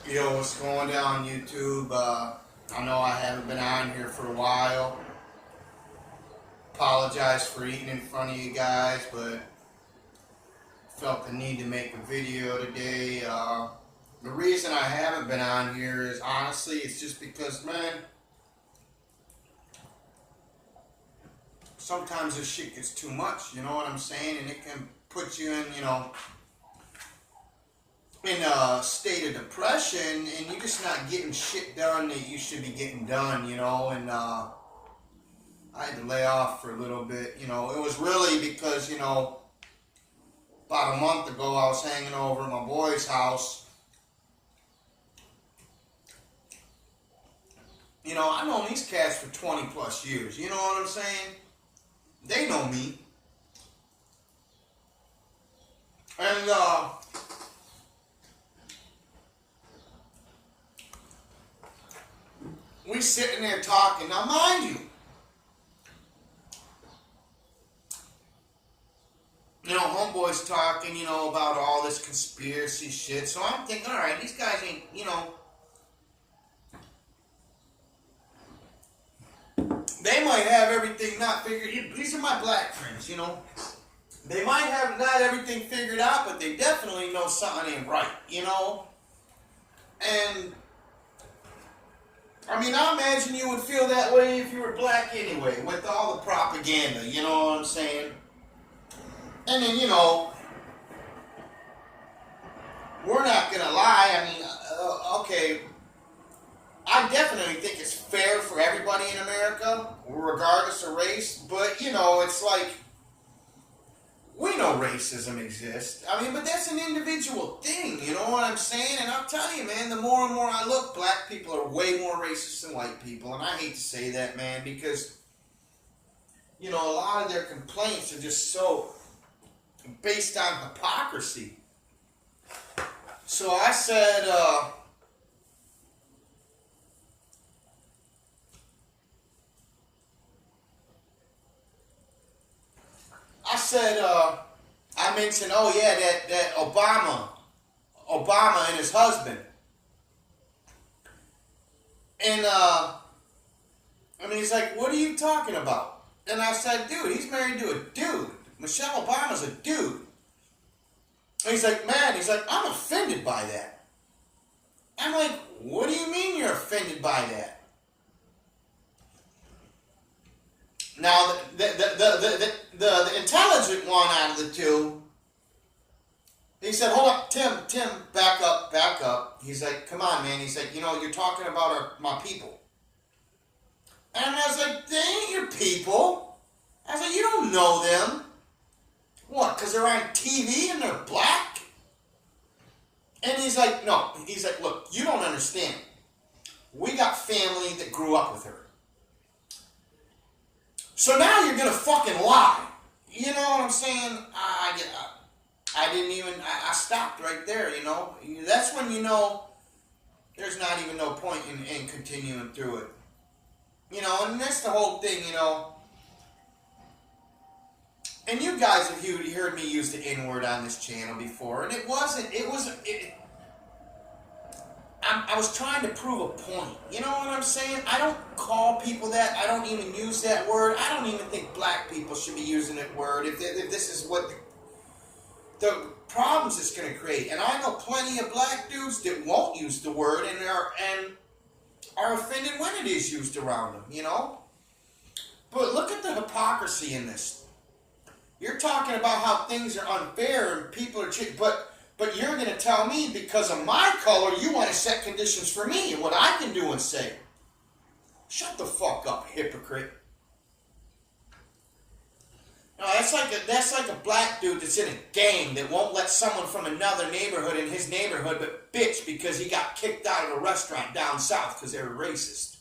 Yo, what's going down, YouTube? I know I haven't been on here for a while. Apologize for eating in front of you guys, but felt the need to make a video today. The reason I haven't been on here is honestly, it's just because, man, sometimes this shit gets too much, you know what I'm saying? And it can put you in a state of depression, and you're just not getting shit done that you should be getting done, and I had to lay off for a little bit. It was really because, about a month ago I was hanging over at my boy's house. I've known these cats for 20 plus years, you know what I'm saying? They know me. And, we sitting there talking. Now, mind homeboy's talking, about all this conspiracy shit. So I'm thinking, all right, these guys ain't, they might have everything not figured. These are my black friends, They might have not everything figured out, but they definitely know something ain't right, And I imagine you would feel that way if you were black anyway, with all the propaganda, you know what I'm saying? And then, we're not going to lie. Okay, I definitely think it's fair for everybody in America, regardless of race, but, it's like, we know racism exists. But that's an individual thing, you know what I'm saying? And I'll tell you, man, the more and more I look, black people are way more racist than white people. And I hate to say that, man, because, a lot of their complaints are just so based on hypocrisy. So I said, I mentioned, oh yeah, that Obama and his husband. And he's like, what are you talking about? And I said, dude, he's married to a dude. Michelle Obama's a dude. And he's like, I'm offended by that. I'm like, what do you mean you're offended by that? Now, the intelligent one out of the two, he said, hold up, Tim, back up. He's like, come on, man. He's like, you're talking about my people. And I was like, they ain't your people. I was like, you don't know them. What, because they're on TV and they're black? And he's like, no. He's like, look, you don't understand. We got family that grew up with her. So now you're going to fucking lie. You know what I'm saying? I stopped right there, That's when there's not even no point in continuing through it. And that's the whole thing, And you guys have heard me use the N-word on this channel before, and I was trying to prove a point. You know what I'm saying? I don't call people that. I don't even use that word. I don't even think black people should be using that word if this is what the problems it's going to create. And I know plenty of black dudes that won't use the word and are offended when it is used around them, But look at the hypocrisy in this. You're talking about how things are unfair and people are but you're going to tell me because of my color you want to set conditions for me and what I can do and say. Shut the fuck up, hypocrite. No, that's like a black dude that's in a gang that won't let someone from another neighborhood in his neighborhood but bitch because he got kicked out of a restaurant down south because they were racist.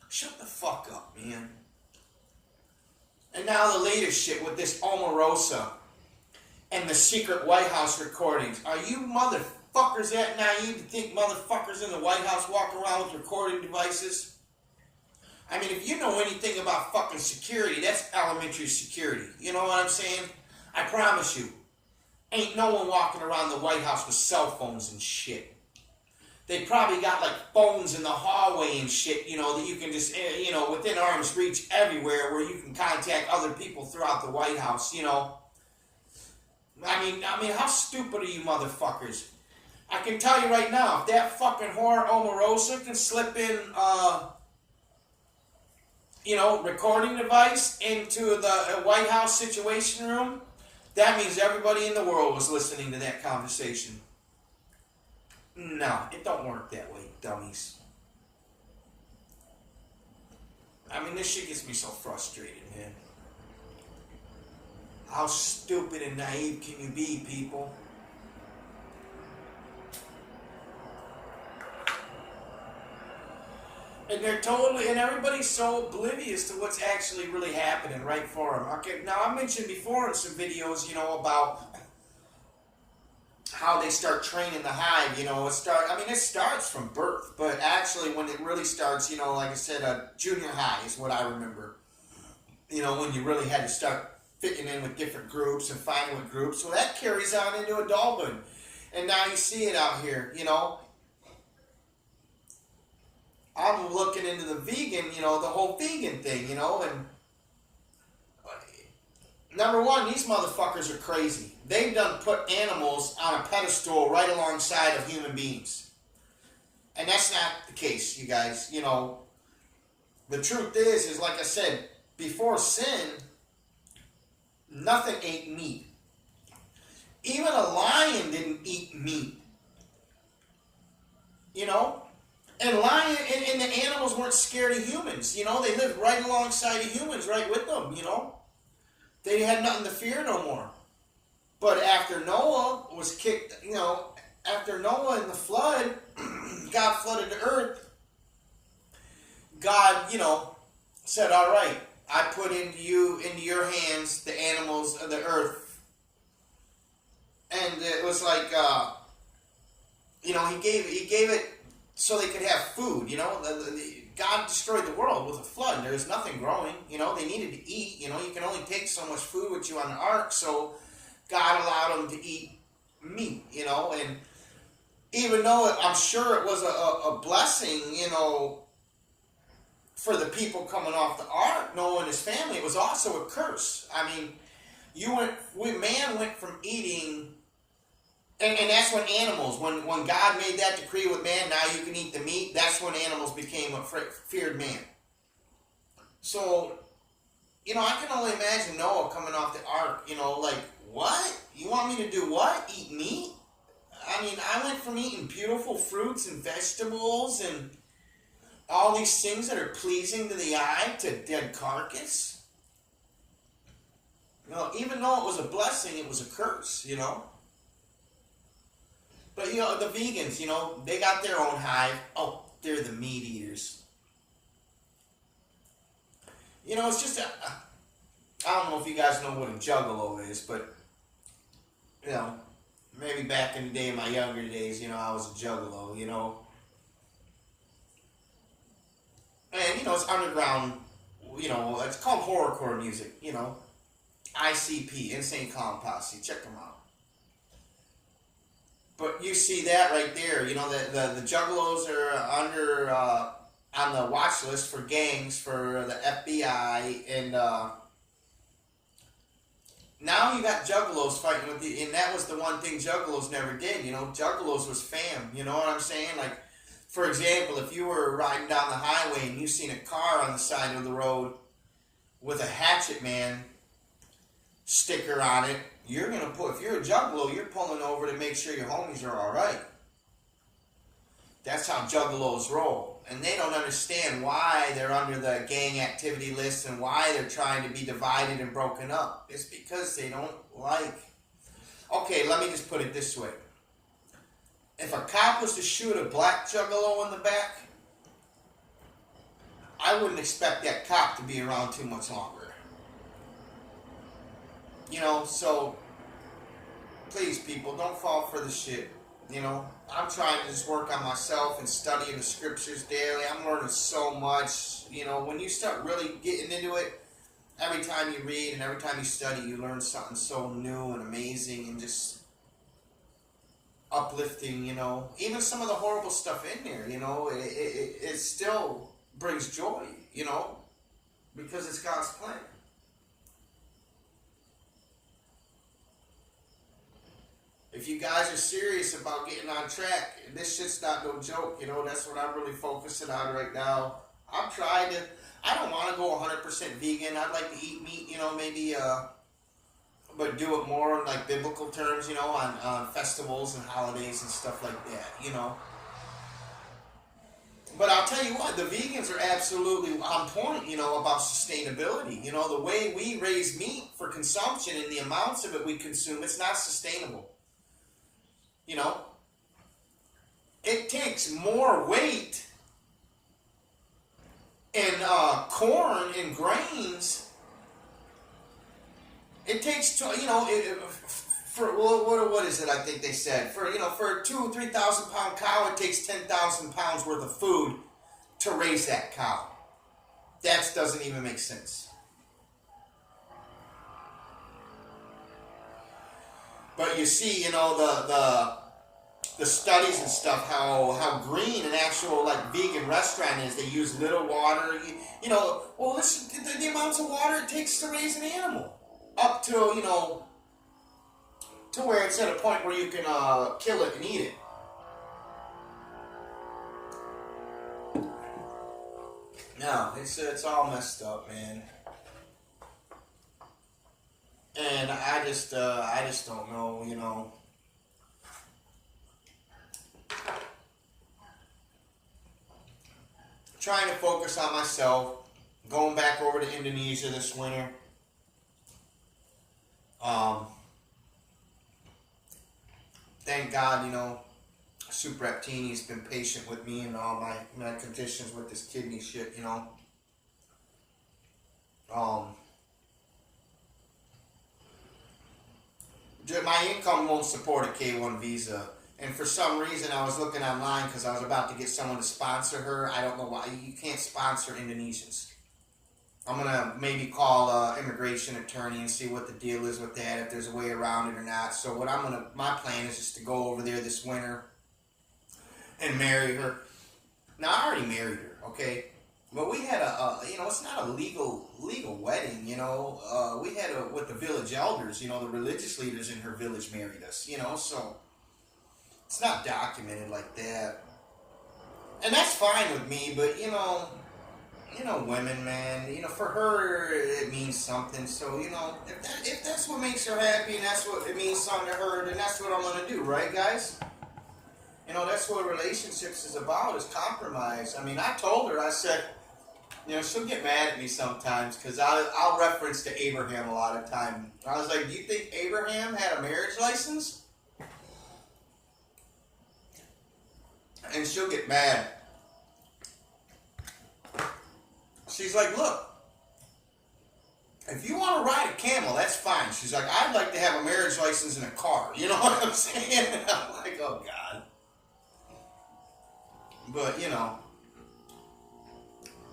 Shut the fuck up, man. And now the latest shit with this Omarosa and the secret White House recordings. Are you motherfuckers that naive to think motherfuckers in the White House walk around with recording devices? If you know anything about fucking security, that's elementary security. You know what I'm saying? I promise you, ain't no one walking around the White House with cell phones and shit. They probably got like phones in the hallway and shit, you know, that you can just, you know, within arm's reach everywhere where you can contact other people throughout the White House, you know. I mean, how stupid are you motherfuckers? I can tell you right now, if that fucking whore Omarosa can slip in, you know, recording device into the White House Situation Room, that means everybody in the world was listening to that conversation. No, it don't work that way, dummies. I mean, this shit gets me so frustrated, man. How stupid and naive can you be, people? And they're totally, and everybody's so oblivious to what's actually really happening right for them. Okay, now I mentioned before in some videos, you know, about how they start training the hive, you know, it starts from birth, but actually when it really starts, you know, like I said, junior high is what I remember. You know, when you really had to start fitting in with different groups and finding what groups, so that carries on into adulthood. And now you see it out here, you know. I'm looking into the vegan, you know, the whole vegan thing, you know, and number one, these motherfuckers are crazy. They've done put animals on a pedestal right alongside of human beings. And that's not the case, you guys. You know, the truth is like I said, before sin, nothing ate meat. Even a lion didn't eat meat. You know? And and the animals weren't scared of humans. You know, they lived right alongside of humans, right with them, you know? They had nothing to fear no more. But after Noah was kicked, you know, after Noah and the flood, God flooded the earth. God, you know, said, all right, I put into your hands, the animals of the earth. And it was like, you know, he gave it so they could have food, you know. God destroyed the world with a flood. There was nothing growing, you know. They needed to eat, you know. You can only take so much food with you on the ark, so God allowed them to eat meat, you know. And even though I'm sure it was a blessing, you know, for the people coming off the ark, Noah and his family, it was also a curse. I mean, man went from eating. And that's when animals, when God made that decree with man, now you can eat the meat, that's when animals became a feared man. So, you know, I can only imagine Noah coming off the ark, you know, like, what? You want me to do what? Eat meat? I mean, I went from eating beautiful fruits and vegetables and all these things that are pleasing to the eye to dead carcass. You know, even though it was a blessing, it was a curse, you know. But, you know, the vegans, you know, they got their own hive. Oh, they're the meat eaters. You know, it's just I don't know if you guys know what a juggalo is, but, you know, maybe back in the day, in my younger days, you know, I was a juggalo, you know. And, you know, it's underground, you know, it's called horrorcore music, you know. ICP, Insane Clown Posse, check them out. But you see that right there, you know, the juggalos are under, on the watch list for gangs for the FBI, and now you got juggalos fighting with and that was the one thing juggalos never did, you know, juggalos was fam, you know what I'm saying? Like, for example, if you were riding down the highway and you seen a car on the side of the road with a Hatchet Man sticker on it, you're going to if you're a juggalo, you're pulling over to make sure your homies are alright. That's how juggalos roll. And they don't understand why they're under the gang activity list and why they're trying to be divided and broken up. It's because they don't like. Okay, let me just put it this way. If a cop was to shoot a black juggalo in the back, I wouldn't expect that cop to be around too much longer. You know, so please, people, don't fall for the shit. You know, I'm trying to just work on myself and studying the scriptures daily. I'm learning so much. You know, when you start really getting into it, every time you read and every time you study, you learn something so new and amazing and just, uplifting, even some of the horrible stuff in there, it still brings joy, because it's God's plan. If you guys are serious about getting on track, this shit's not no joke, that's what I'm really focusing on right now. I don't want to go 100% vegan. I'd like to eat meat, maybe, but do it more in like biblical terms, on festivals and holidays and stuff like that. But I'll tell you what, the vegans are absolutely on point, about sustainability. The way we raise meat for consumption and the amounts of it we consume, it's not sustainable. It takes more weight in corn and grains. It takes, for what is it? I think they said for a 2,000 or 3,000 pound cow, it takes 10,000 pounds worth of food to raise that cow. That doesn't even make sense. But you see, the studies and stuff, how green an actual like vegan restaurant is. They use little water. Well, listen, the amounts of water it takes to raise an animal, up to to where it's at a point where you can kill it and eat it. No, it's all messed up, man. And I just don't know, Trying to focus on myself, going back over to Indonesia this winter. Thank God, Super Reptini's been patient with me and all my conditions with this kidney shit, My income won't support a K1 visa. And for some reason, I was looking online because I was about to get someone to sponsor her. I don't know why. You can't sponsor Indonesians. I'm going to maybe call an immigration attorney and see what the deal is with that, if there's a way around it or not. So my plan is just to go over there this winter and marry her. Now, I already married her, okay? But we had it's not a legal wedding, We had with the village elders, the religious leaders in her village married us, so it's not documented like that. And that's fine with me, but, women, man, for her, it means something. So, if that's what makes her happy and that's what it means something to her, then that's what I'm going to do, right, guys? That's what relationships is about, is compromise. I mean, I told her, I said, she'll get mad at me sometimes because I'll reference to Abraham a lot of time. I was like, do you think Abraham had a marriage license? And she'll get mad. She's like, look, if you want to ride a camel, that's fine. She's like, I'd like to have a marriage license in a car. You know what I'm saying? And I'm like, oh, God. But,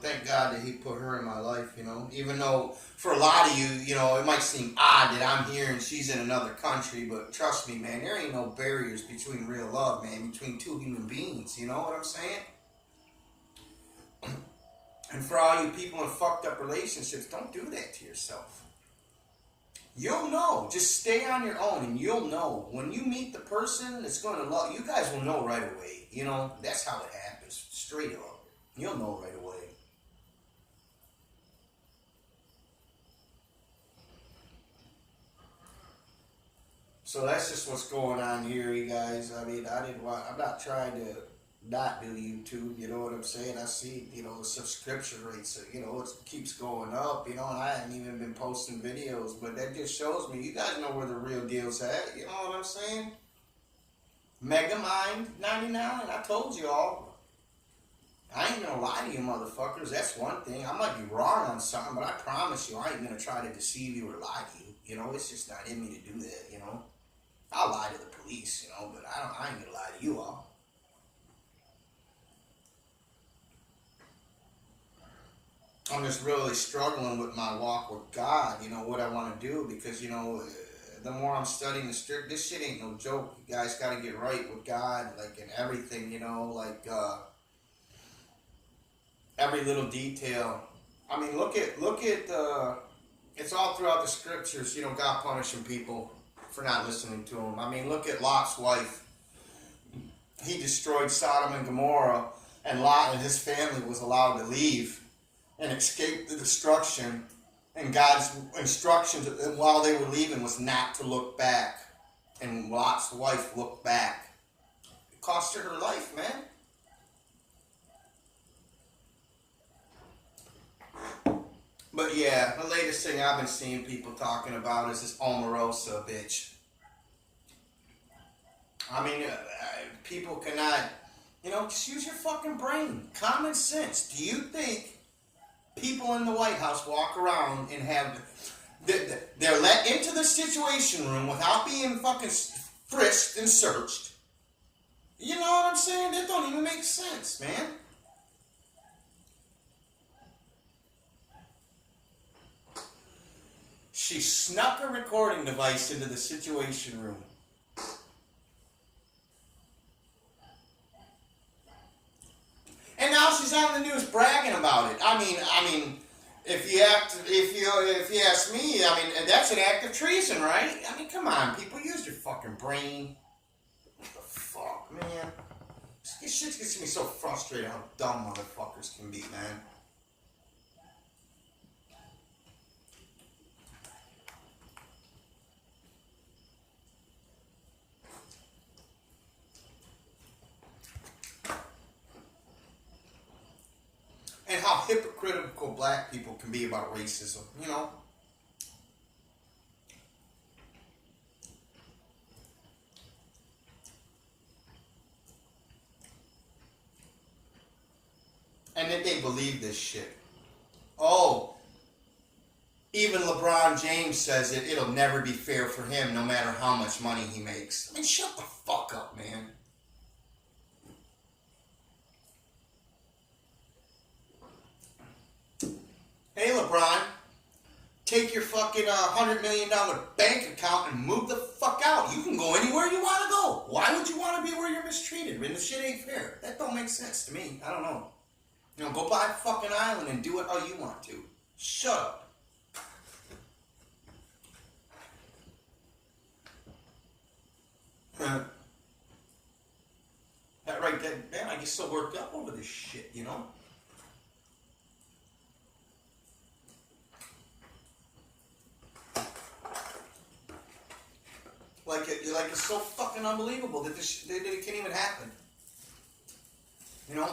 thank God that he put her in my life, Even though, for a lot of you, it might seem odd that I'm here and she's in another country. But trust me, man, there ain't no barriers between real love, man. Between two human beings, you know what I'm saying? And for all you people in fucked up relationships, don't do that to yourself. You'll know. Just stay on your own and you'll know. When you meet the person that's going to love, you guys will know right away. That's how it happens. Straight up. You'll know right away. So that's just what's going on here, you guys. I mean, I'm not trying to not do YouTube, you know what I'm saying? I see, the subscription rates, it keeps going up, and I haven't even been posting videos, but that just shows me, you guys know where the real deal's at, you know what I'm saying? Megamind 99, I told you all. I ain't gonna lie to you motherfuckers, that's one thing. I might be wrong on something, but I promise you I ain't gonna try to deceive you or lie to you, it's just not in me to do that, I'll lie to the police, but I ain't gonna lie to you all. I'm just really struggling with my walk with God, what I want to do, because, the more I'm studying the script, this shit ain't no joke. You guys got to get right with God, like in everything, you know, like every little detail. I mean, look at it's all throughout the scriptures, you know, God punishing people for not listening to him. I mean, look at Lot's wife. He destroyed Sodom and Gomorrah, and Lot and his family was allowed to leave and escape the destruction. And God's instructions while they were leaving was not to look back. And Lot's wife looked back. It cost her life, man. But yeah, the latest thing I've been seeing people talking about is this Omarosa bitch. I mean, people cannot, you know, just use your fucking brain. Common sense. Do you think people in the White House walk around and have, they're let into the Situation Room without being fucking frisked and searched? You know what I'm saying? That don't even make sense, man. She snuck a recording device into the Situation Room. And now she's on the news bragging about it. I mean, if you ask me, I mean, that's an act of treason, right? I mean, come on, people, use your fucking brain. What the fuck, man? This shit gets me so frustrated how dumb motherfuckers can be, man. And how hypocritical black people can be about racism, you know? And that they believe this shit. Oh, even LeBron James says it'll never be fair for him no matter how much money he makes. I mean, shut the fuck up, man. Hey, LeBron, take your fucking $100 million bank account and move the fuck out. You can go anywhere you want to go. Why would you want to be where you're mistreated when the shit ain't fair? That don't make sense to me. I don't know. You know, go buy a fucking island and do it how you want to. Shut up. That right there, man, I get so worked up over this shit, you know? Like it's so fucking unbelievable that that it can't even happen. You know?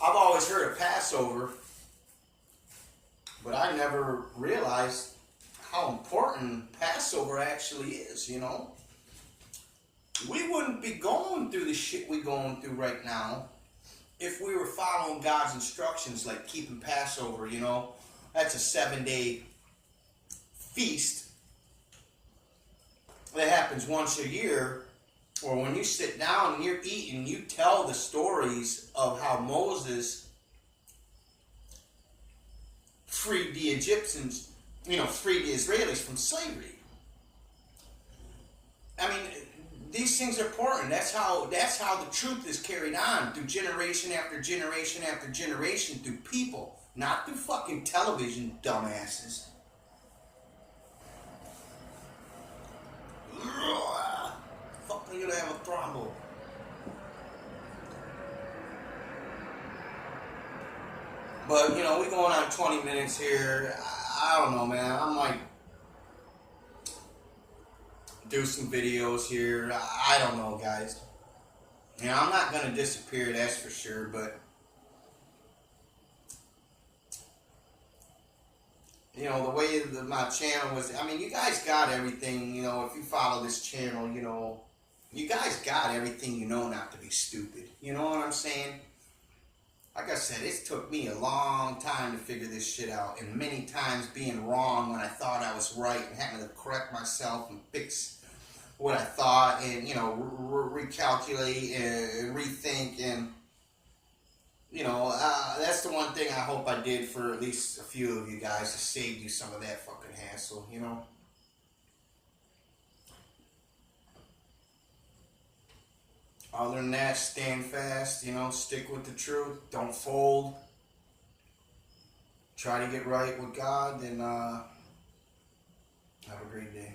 I've always heard of Passover, but I never realized how important Passover actually is, you know? We wouldn't be going through the shit we're going through right now if we were following God's instructions, like keeping Passover, you know? That's a 7-day feast that happens once a year, or when you sit down and you're eating, you tell the stories of how Moses freed the Egyptians, you know, freed the Israelis from slavery. I mean, these things are important. That's how the truth is carried on through generation after generation after generation, through people, not through fucking television dumbasses. Fuck, I'm gonna have a thrombo. But, you know, we going on 20 minutes here. I don't know, man. I might do some videos here. I don't know, guys. You know, I'm not gonna disappear, that's for sure, but you know, the way that my channel was, I mean, you guys got everything, you know, if you follow this channel, you know, you guys got everything you know not to be stupid. You know what I'm saying? Like I said, it took me a long time to figure this shit out, and many times being wrong when I thought I was right and having to correct myself and fix what I thought and, you know, recalculate and rethink and, That's the one thing I hope I did for at least a few of you guys to save you some of that fucking hassle. Other than that, stand fast, stick with the truth, don't fold, try to get right with God, and have a great day.